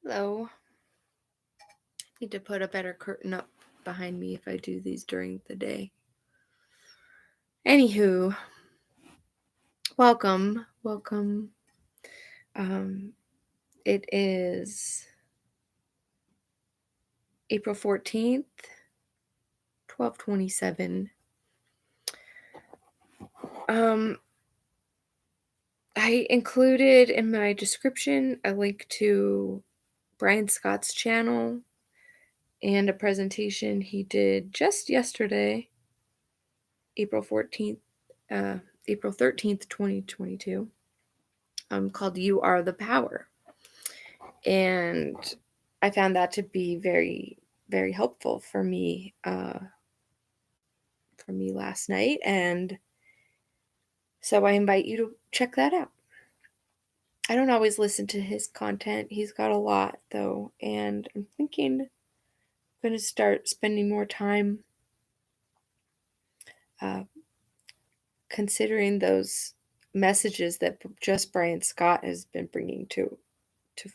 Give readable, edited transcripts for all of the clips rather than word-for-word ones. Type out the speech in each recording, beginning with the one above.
Hello. Need to put a better curtain up behind me if I do these during the day. Anywho, welcome. Um, it is April 14th, 12:27. I included in my description a link to Brian Scott's channel and a presentation he did just yesterday, April 14th, uh, April 13th, 2022, called You Are the Power. And I found that to be very, very helpful for me last night. And so I invite you to check that out. I don't always listen to his content. He's got a lot though, and I'm thinking I'm going to start spending more time uh, considering those messages that just Brian Scott has been bringing to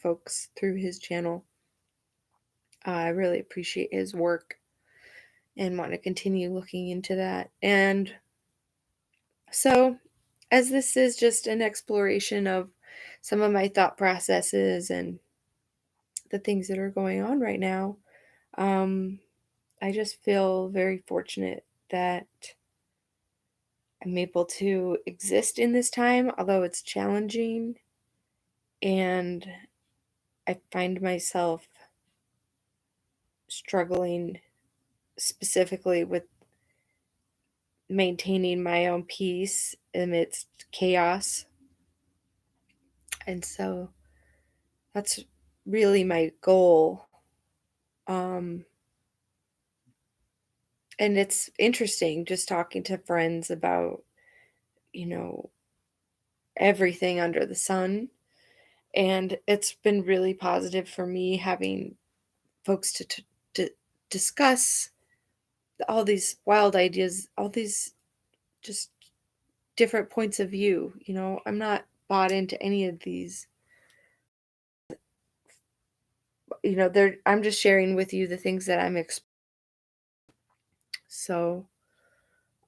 folks through his channel. I really appreciate his work and want to continue looking into that. And so, as this is just an exploration of some of my thought processes and the things that are going on right now, um, I just feel very fortunate that I'm able to exist in this time, although it's challenging. And I find myself struggling specifically with maintaining my own peace amidst chaos. And so that's really my goal. Um, and it's interesting just talking to friends about, you know, everything under the sun. And it's been really positive for me having folks to discuss all these wild ideas, all these just different points of view. I'm not bought into any of these. I'm just sharing with you the things that I'm so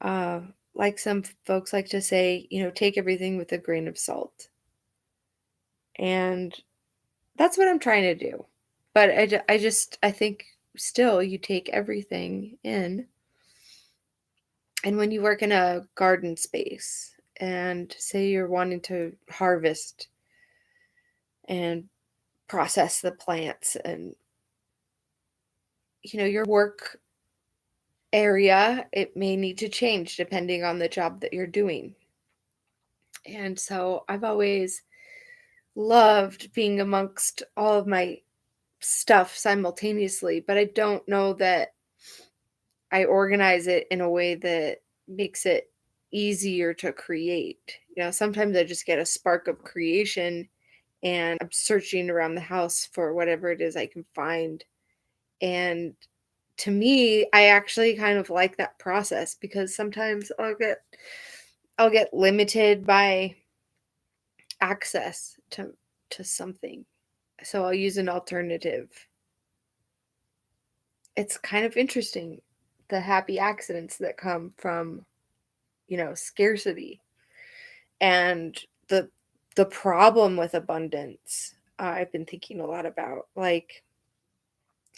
uh like some folks like to say, take everything with a grain of salt. And that's what I'm trying to do. But I think still you take everything in. And when you work in a garden space and say you're wanting to harvest and process the plants and, your work area, it may need to change depending on the job that you're doing. And so I've always loved being amongst all of my stuff simultaneously, but I don't know that I organize it in a way that makes it easier to create. Sometimes I just get a spark of creation and I'm searching around the house for whatever it is I can find. And to me, I actually kind of like that process because sometimes I'll get limited by access to something. So I'll use an alternative. It's kind of interesting, the happy accidents that come from, scarcity. And the problem with abundance, I've been thinking a lot about, like,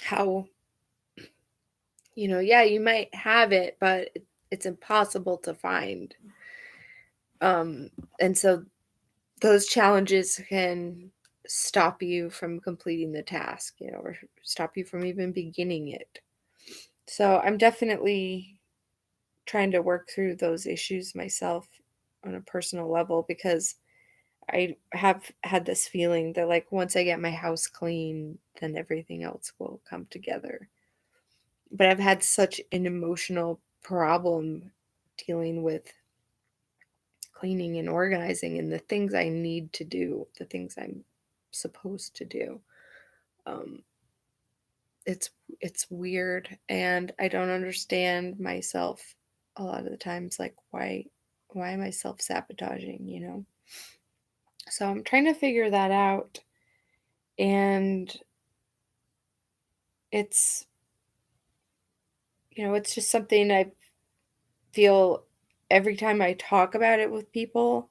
how, yeah, you might have it, but it's impossible to find. And so those challenges can stop you from completing the task, or stop you from even beginning it. So I'm definitely trying to work through those issues myself on a personal level because I have had this feeling that, like, once I get my house clean, then everything else will come together. But I've had such an emotional problem dealing with cleaning and organizing and the things I need to do, the things I'm supposed to do. Um, it's weird, and I don't understand myself a lot of the times. Like, why am I self-sabotaging? So I'm trying to figure that out. And it's, it's just something I feel every time I talk about it with people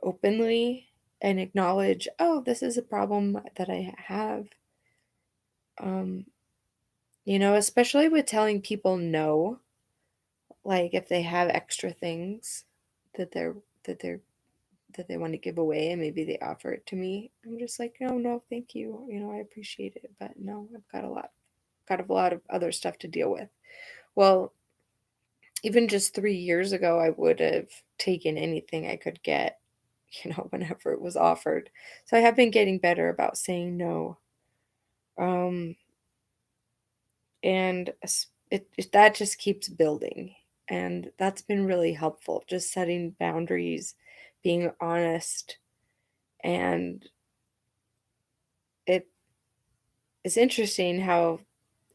openly and acknowledge, oh, this is a problem that I have. Um, especially with telling people no, like if they have extra things that they're that they're that they want to give away and maybe they offer it to me. I'm just like, no, no, thank you. I appreciate it, but no, I've got a lot of other stuff to deal with. Well, even just 3 years ago, I would have taken anything I could get, whenever it was offered. So I have been getting better about saying no. Um, and that just keeps building. And that's been really helpful, just setting boundaries, being honest. And it is interesting how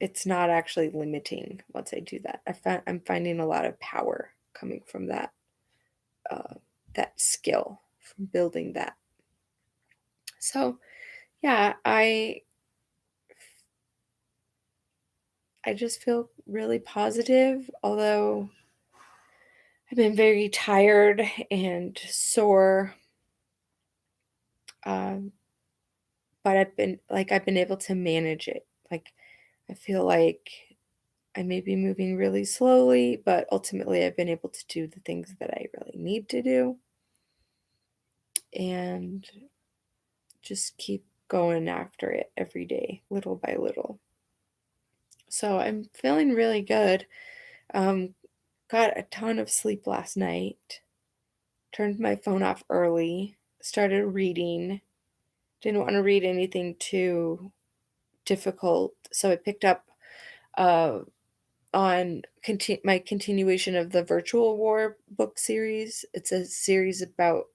it's not actually limiting once I do that. I'm finding a lot of power coming from uh, that skill, from building that. So yeah, I just feel really positive, although I've been very tired and sore. Um, but I've been able to manage it. Like I feel like I may be moving really slowly, but ultimately I've been able to do the things that I really need to do and just keep going after it every day, little by little. So I'm feeling really good. Um, got a ton of sleep last night. Turned my phone off early. Started reading. Didn't want to read anything too difficult, so I picked up uh, on my continuation of the Virtual War book series. It's a series about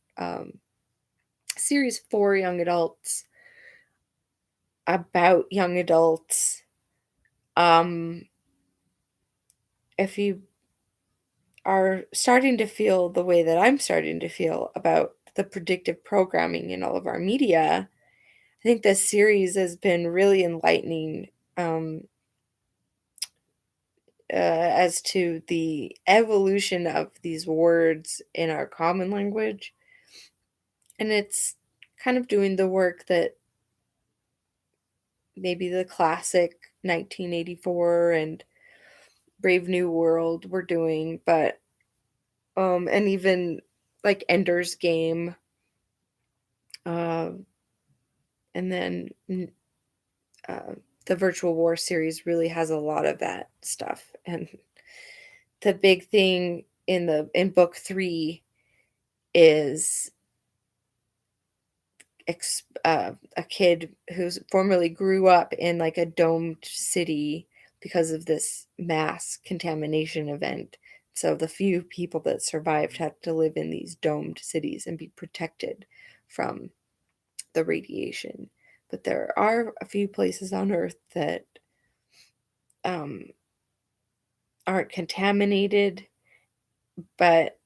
series for young adults, about young adults. Um, if you are starting to feel the way that I'm starting to feel about the predictive programming in all of our media, I think this series has been really enlightening, as to the evolution of these words in our common language. And it's kind of doing the work that maybe the classic 1984 and Brave New World were doing, but and even like Ender's Game, uh, and then uh, the Virtual War series really has a lot of that stuff. And the big thing in book 3 is a kid who's formerly grew up in like a domed city because of this mass contamination event. So the few people that survived had to live in these domed cities and be protected from the radiation. But there are a few places on Earth that um, aren't contaminated, but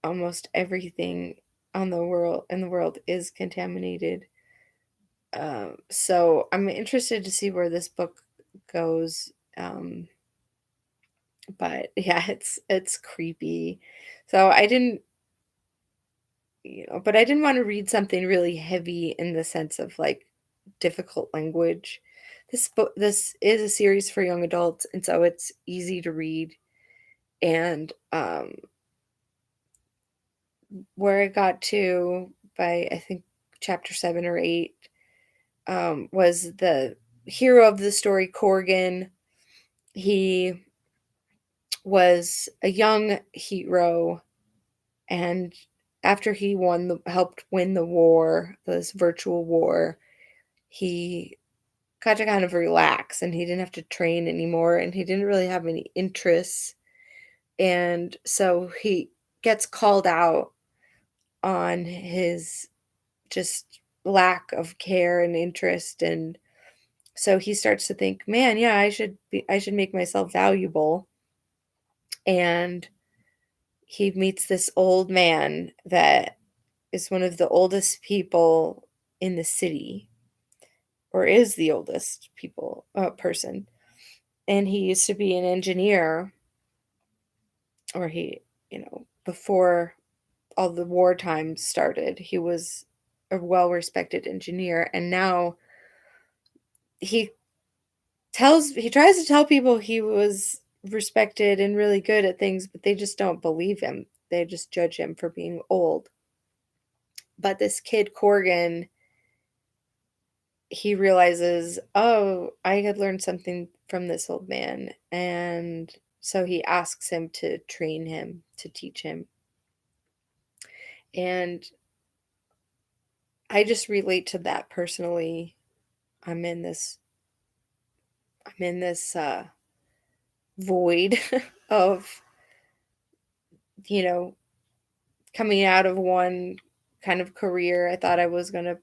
almost everything on the world in the world is contaminated. So I'm interested to see where this book goes. But yeah, it's creepy. So but I didn't want to read something really heavy in the sense of like difficult language. This is a series for young adults, and so it's easy to read. And where I got to by I think chapter 7 or 8 was the hero of the story, Corgan. He was a young hero, and after he helped win the war, this virtual war, he got to kind of relax and he didn't have to train anymore and he didn't really have any interests. And so he gets called out on his just lack of care and interest, and so he starts to think, man, yeah, I should make myself valuable. And he meets this old man that is one of the oldest people in the city, or is the oldest person. and he used to be an engineer, or before all the wartime started, he was a well-respected engineer, and now he he tries to tell people he was respected and really good at things, but they just don't believe him. They just judge him for being old. But this kid Corgan, he realizes, oh, I had learned something from this old man, and so he asks him to train him, to teach him. And I just relate to that personally. I'm in this I'm in this void of, you know, coming out of one kind of career I thought I was going to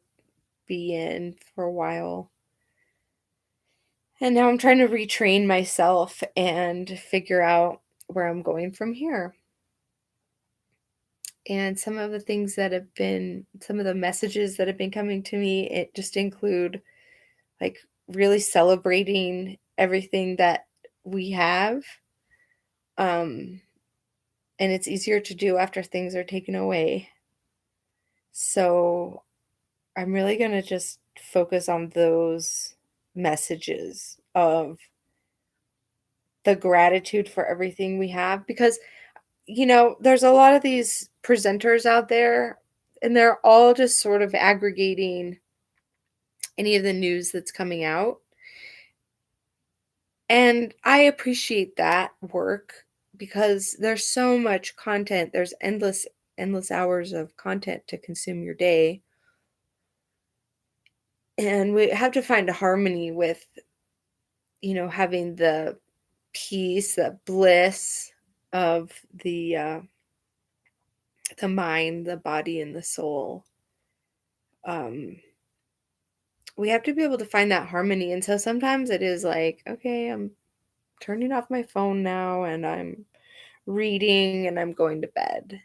be in for a while. And now I'm trying to retrain myself and figure out where I'm going from here. And some of the messages that have been coming to me, it just include like really celebrating everything that we have. Um, and it's easier to do after things are taken away. So I'm really going to just focus on those messages of the gratitude for everything we have, because there's a lot of these presenters out there, and they're all just sort of aggregating any of the news that's coming out. And I appreciate that work because there's so much content. There's endless hours of content to consume your day. And we have to find a harmony with, having the peace, the bliss of the mind, the body, and the soul. We have to be able to find that harmony. And so sometimes it is like, okay, I'm turning off my phone now and I'm reading and I'm going to bed.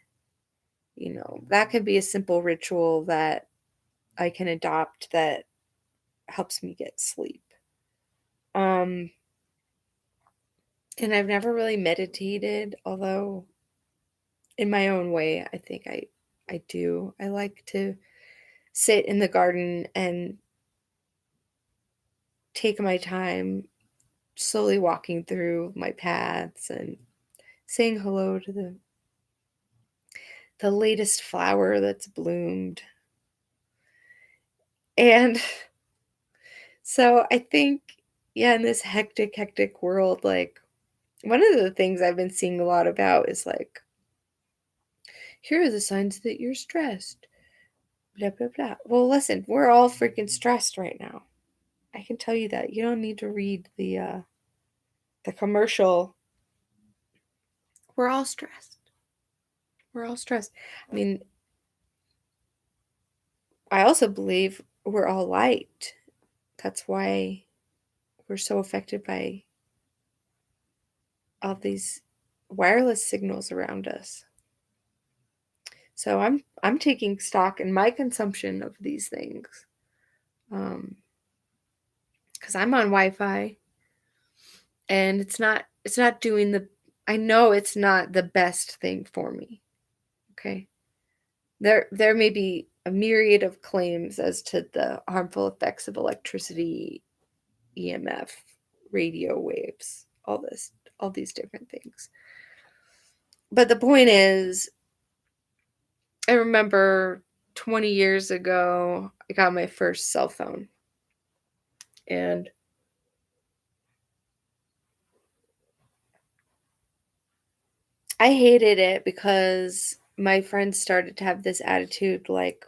That could be a simple ritual that I can adopt that helps me get sleep. Um, and I've never really meditated, although in my own way, I think I do. I like to sit in the garden and take my time slowly walking through my paths and saying hello to the latest flower that's bloomed. And so I think, yeah, in this hectic world, like one of the things I've been seeing a lot about is like, here are the signs that you're stressed. Blah blah blah. Well, listen, we're all freaking stressed right now. I can tell you that. You don't need to read the commercial. We're all stressed. We're all stressed. I mean, I also believe we're all light. That's why we're so affected by all these wireless signals around us. So I'm taking stock in my consumption of these things. Because I'm on Wi-Fi and it's not doing the I know it's not the best thing for me. Okay. There may be a myriad of claims as to the harmful effects of electricity, EMF, radio waves, all these different things. But the point is, I remember 20 years ago, I got my first cell phone. And I hated it because my friends started to have this attitude like,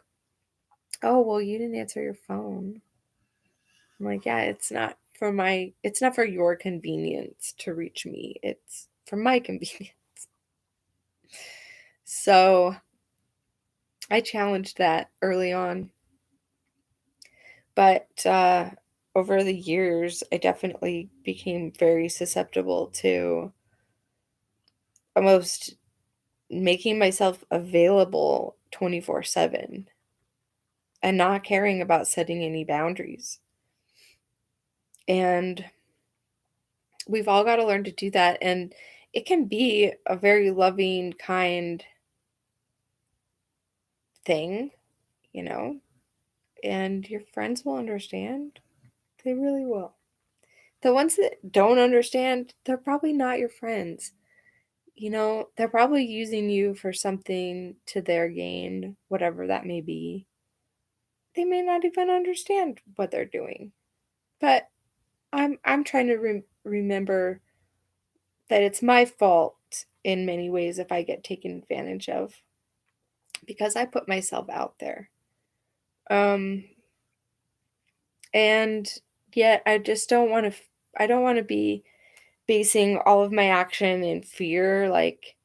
oh, well, you didn't answer your phone. I'm like, yeah, it's not for your convenience to reach me. It's for my convenience. So I challenged that early on. But over the years, I definitely became very susceptible to almost making myself available 24/7 and not caring about setting any boundaries. And we've all got to learn to do that, and it can be a very loving, kind thing, you know, and your friends will understand. They really will. The ones that don't understand, they're probably not your friends. They're probably using you for something to their gain, whatever that may be. They may not even understand what they're doing. But I'm trying to remember that it's my fault in many ways if I get taken advantage of because I put myself out there. Um and yet I just don't want to I don't want to be basing all of my action in fear. Like,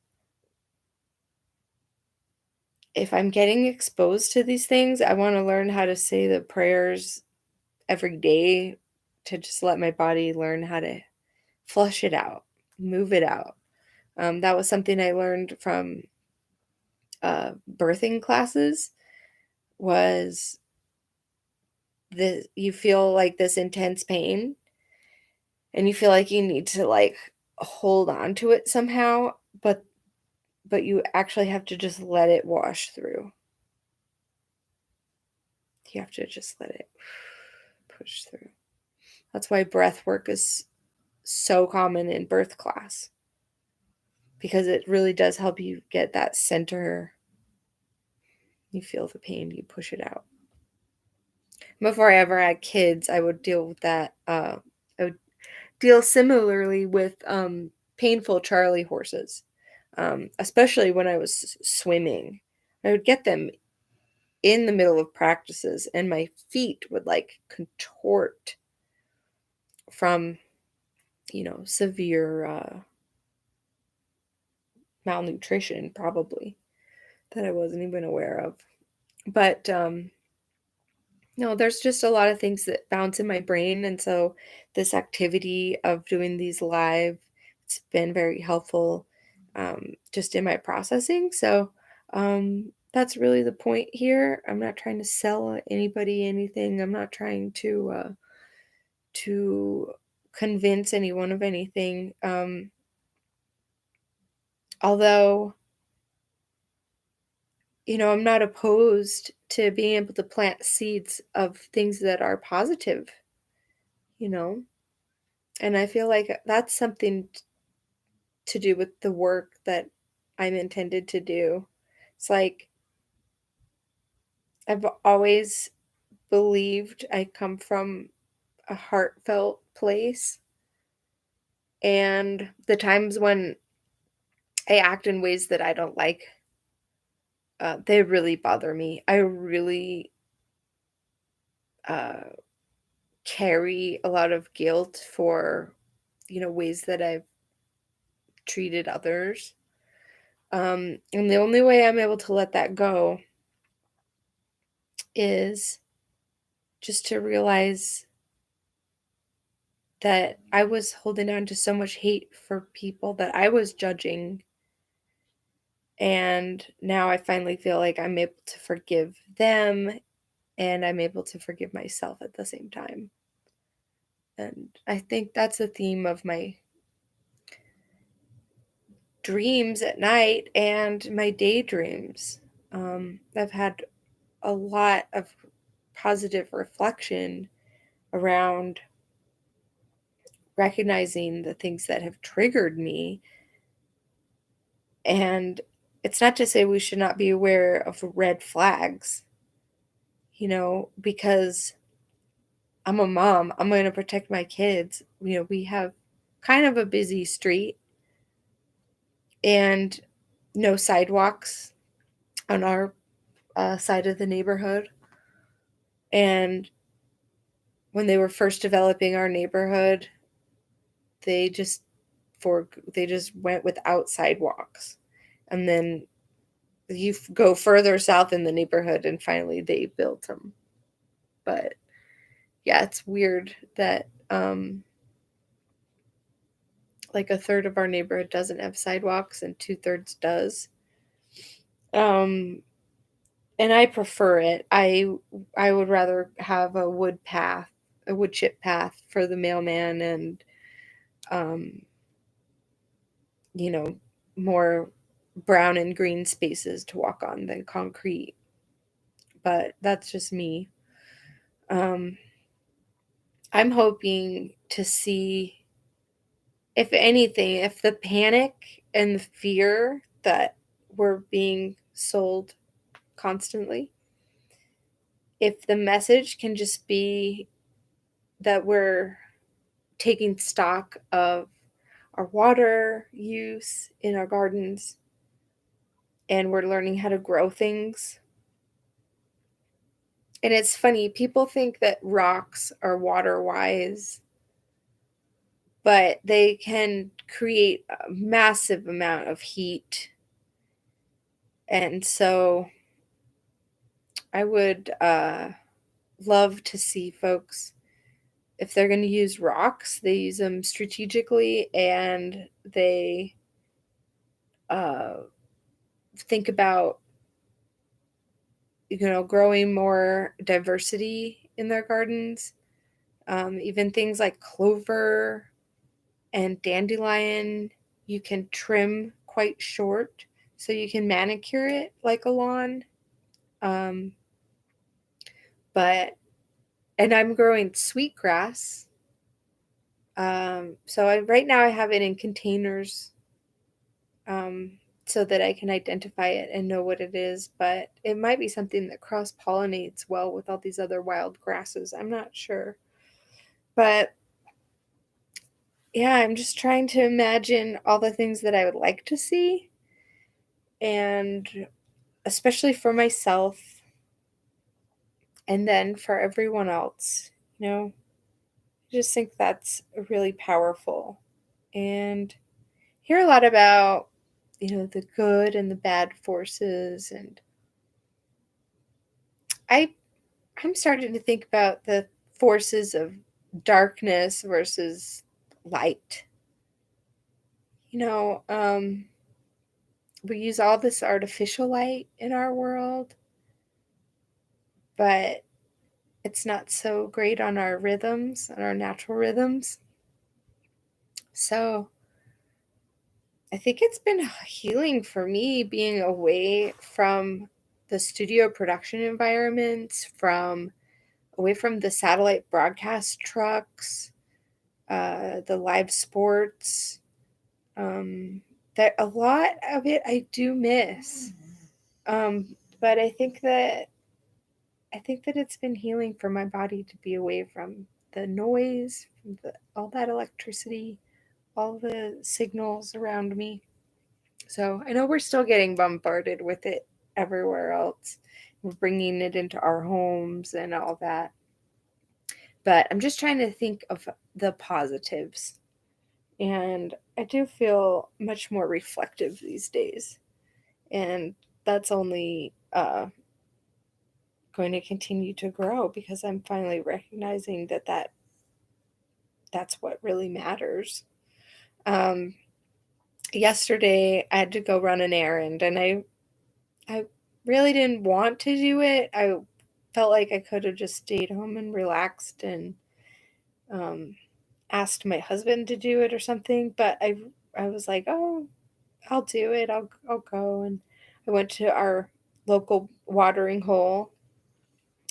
if I'm getting exposed to these things, I want to learn how to say the prayers every day to just let my body learn how to flush it out, move it out. That was something I learned from birthing classes. Was you feel like this intense pain, and you feel like you need to like hold on to it somehow, but you actually have to just let it wash through. You have to just let it push through. That's why breath work is so common in birth class, because it really does help you get that center. You feel the pain, you push it out. Before I ever had kids, I would deal with that. I would deal similarly with painful Charlie horses, especially when I was swimming. I would get them in the middle of practices, and my feet would like contort from, severe malnutrition, probably, that I wasn't even aware of. But no, there's just a lot of things that bounce in my brain, and so this activity of doing these live, it's been very helpful, just in my processing. So that's really the point here. I'm not trying to sell anybody anything. I'm not trying to convince anyone of anything. Although, I'm not opposed to being able to plant seeds of things that are positive, you know? And I feel like that's something to do with the work that I'm intended to do. It's like I've always believed I come from a heartfelt place. And the times when I act in ways that I don't like, they really bother me. I really uh, carry a lot of guilt for, ways that I've treated others. And the only way I'm able to let that go is just to realize that I was holding on to so much hate for people that I was judging. And now I finally feel like I'm able to forgive them, and I'm able to forgive myself at the same time. And I think that's the theme of my dreams at night and my daydreams. I've had a lot of positive reflection around recognizing the things that have triggered me. And it's not to say we should not be aware of red flags, because I'm a mom, I'm going to protect my kids. We have kind of a busy street and no sidewalks on our side of the neighborhood. And when they were first developing our neighborhood, they just they just went without sidewalks. And then you go further south in the neighborhood and finally they built them. But yeah, it's weird that like a third of our neighborhood doesn't have sidewalks and two-thirds does. Um and I prefer it. I would rather have a wood chip path for the mailman, and um, you know, more brown and green spaces to walk on than concrete. But that's just me. Um, I'm hoping to see, if anything, if the panic and the fear that we're being sold constantly, if the message can just be that we're taking stock of our water use in our gardens and we're learning how to grow things. And it's funny, people think that rocks are water wise, but they can create a massive amount of heat. And so I would love to see folks, if they're going to use rocks, they use them strategically and they uh, think about, growing more diversity in their gardens. Even things like clover and dandelion, you can trim quite short so you can manicure it like a lawn. Um, but and I'm growing sweetgrass. So right now I have it in containers, um, so that I can identify it and know what it is. But it might be something that cross pollinates well with all these other wild grasses. I'm not sure. But yeah, I'm just trying to imagine all the things that I would like to see, and especially for myself, and then for everyone else. I just think that's really powerful. And hear a lot about, the good and the bad forces. And I I'm starting to think about the forces of darkness versus light. You know, um, we use all this artificial light in our world, but it's not so great on our rhythms, on our natural rhythms. So I think it's been healing for me being away from the studio production environments, from away from the satellite broadcast trucks, the live sports. Um, that a lot of it I do miss. But I think that it's been healing for my body to be away from the noise, from all that electricity, all the signals around me. So I know we're still getting bombarded with it everywhere else. We're bringing it into our homes and all that. But I'm just trying to think of the positives. And I do feel much more reflective these days. And that's only going to continue to grow because I'm finally recognizing that's what really matters. Um, Yesterday, I had to go run an errand, and I really didn't want to do it. I felt like I could have just stayed home and relaxed and um, asked my husband to do it or something. But I was like, oh, I'll do it. I'll go. And I went to our local watering hole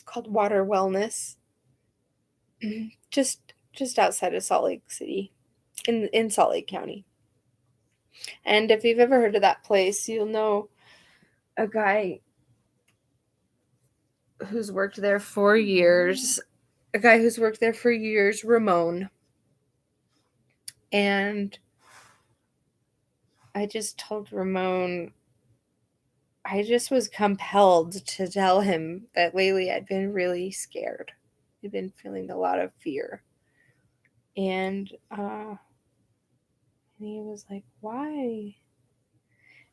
called Water Wellness, just outside of Salt Lake City, in Salt Lake County. And if you've ever heard of that place, you'll know a guy who's worked there for years. A guy who's worked there for years, Ramon. And I just told Ramon, I just was compelled to tell him that lately I'd been really scared. I'd been feeling a lot of fear. And he was like, why?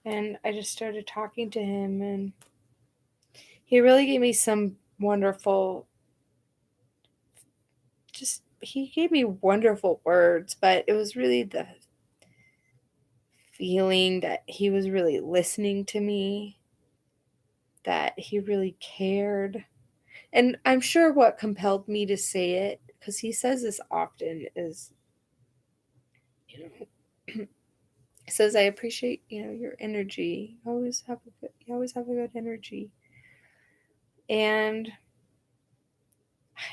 And I just started talking to him, and he really gave me some wonderful, he gave me wonderful words, but it was really the feeling that he was really listening to me, that he really cared. And I'm sure what compelled me to say it, because he says this often, is You know, says, I appreciate, your energy. You always have a good energy. And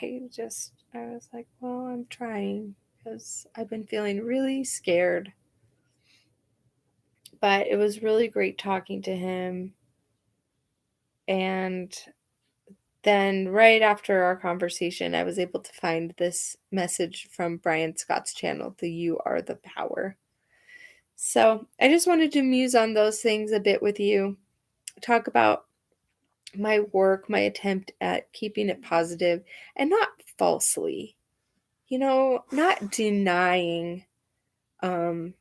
I was like, well, I'm trying because I've been feeling really scared. But it was really great talking to him. And then right after our conversation, I was able to find this message from Brian Scott's channel, the You Are the Power. So I just wanted to muse on those things a bit with you, talk about my work, my attempt at keeping it positive and not falsely, not denying um,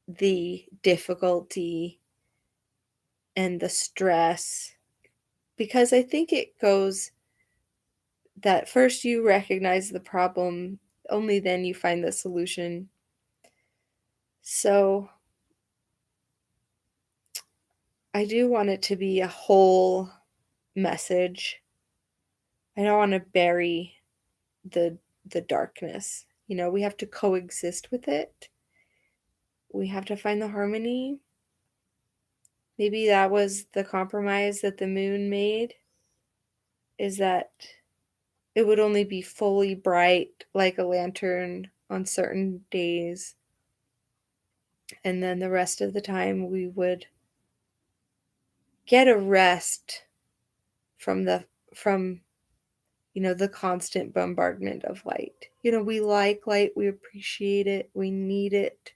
the difficulty and the stress, because I think it goes that first you recognize the problem, only then you find the solution. So I do want it to be a whole message. I don't want to bury the darkness. We have to coexist with it. We have to find the harmony. Maybe that was the compromise that the moon made, is that it would only be fully bright like a lantern on certain days, and then the rest of the time we would get a rest from the constant bombardment of light. We like light, we appreciate it, we need it,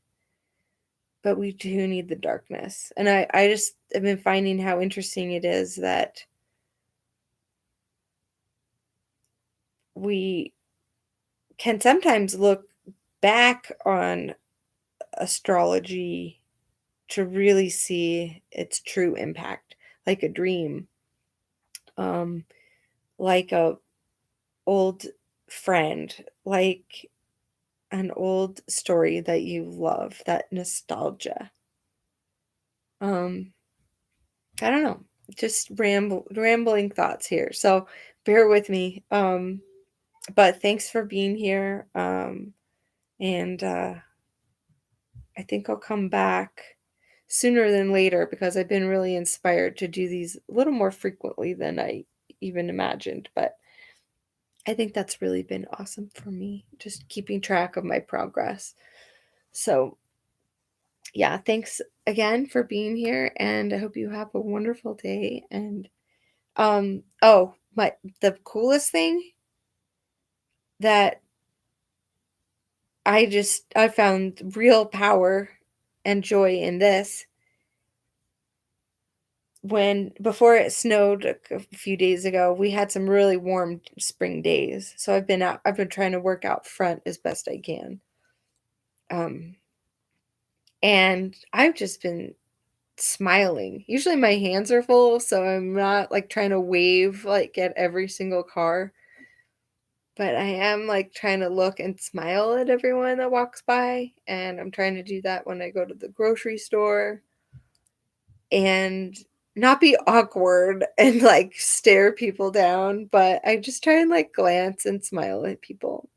but we do need the darkness. And I just have been finding how interesting it is that we can sometimes look back on astrology to really see its true impact, like a dream, um, like a old friend, like an old story that you love, that nostalgia. Um, I don't know, just rambling thoughts here. So bear with me. But thanks for being here. And I think I'll come back sooner than later because I've been really inspired to do these a little more frequently than I even imagined. But I think that's really been awesome for me, just keeping track of my progress. So, yeah, thanks again for being here, and I hope you have a wonderful day. And the coolest thing that I found real power and joy in this, when before it snowed a few days ago, we had some really warm spring days. So I've been trying to work out front as best I can. And I've just been smiling. Usually my hands are full, so I'm not like trying to wave like at every single car, but I am like trying to look and smile at everyone that walks by, and I'm trying to do that when I go to the grocery store and not be awkward and like stare people down, but I just try and like glance and smile at people.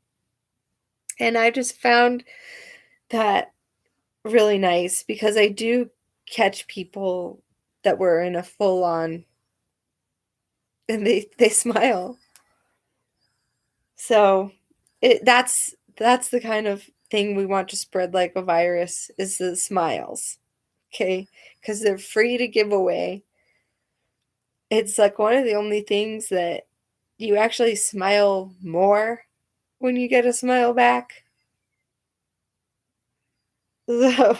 And I just found that really nice because I do catch people that were in a full on and they smile. So that's the kind of thing we want to spread like a virus, is the smiles. Okay? Cuz they're free to give away. It's like one of the only things that you actually smile more when you get a smile back. So,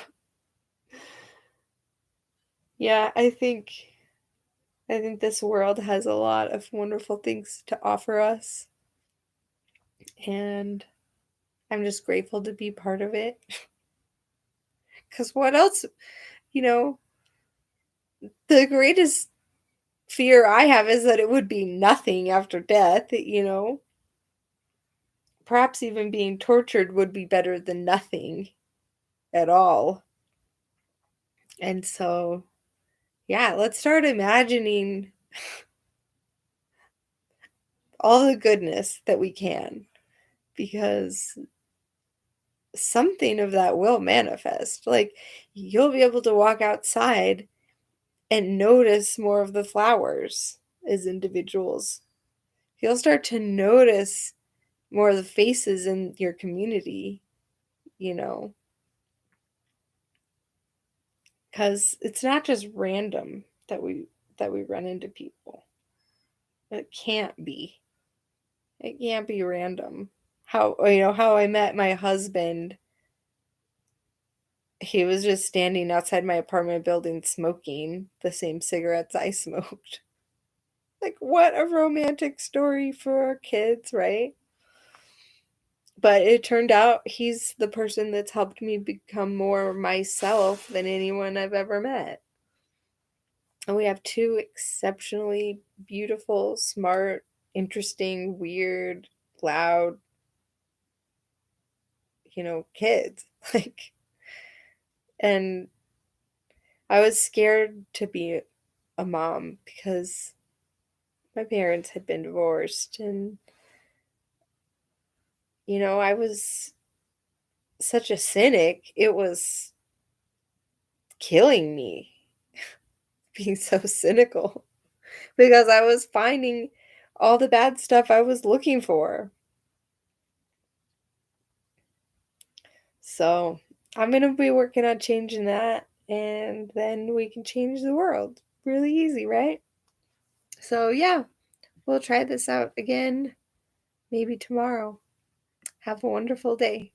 yeah, I think this world has a lot of wonderful things to offer us, and I'm just grateful to be part of it. Cuz what else, you know, the greatest fear I have is that it would be nothing after death. Perhaps even being tortured would be better than nothing at all. And so, yeah, let's start imagining all the goodness that we can, because something of that will manifest. Like, you'll be able to walk outside and notice more of the flowers as individuals. You'll start to notice more of the faces in your community, you know, because it's not just random that we run into people. It can't be. It can't be random. How I met my husband, he was just standing outside my apartment building smoking the same cigarettes I smoked. Like, what a romantic story for our kids, right? But it turned out he's the person that's helped me become more myself than anyone I've ever met. And we have two exceptionally beautiful, smart, interesting, weird, loud, kids. Like, and I was scared to be a mom because my parents had been divorced, and I was such a cynic. It was killing me being so cynical because I was finding all the bad stuff I was looking for. So, I'm going to be working on changing that, and then we can change the world. Really easy, right? So, yeah, we'll try this out again maybe tomorrow. Have a wonderful day.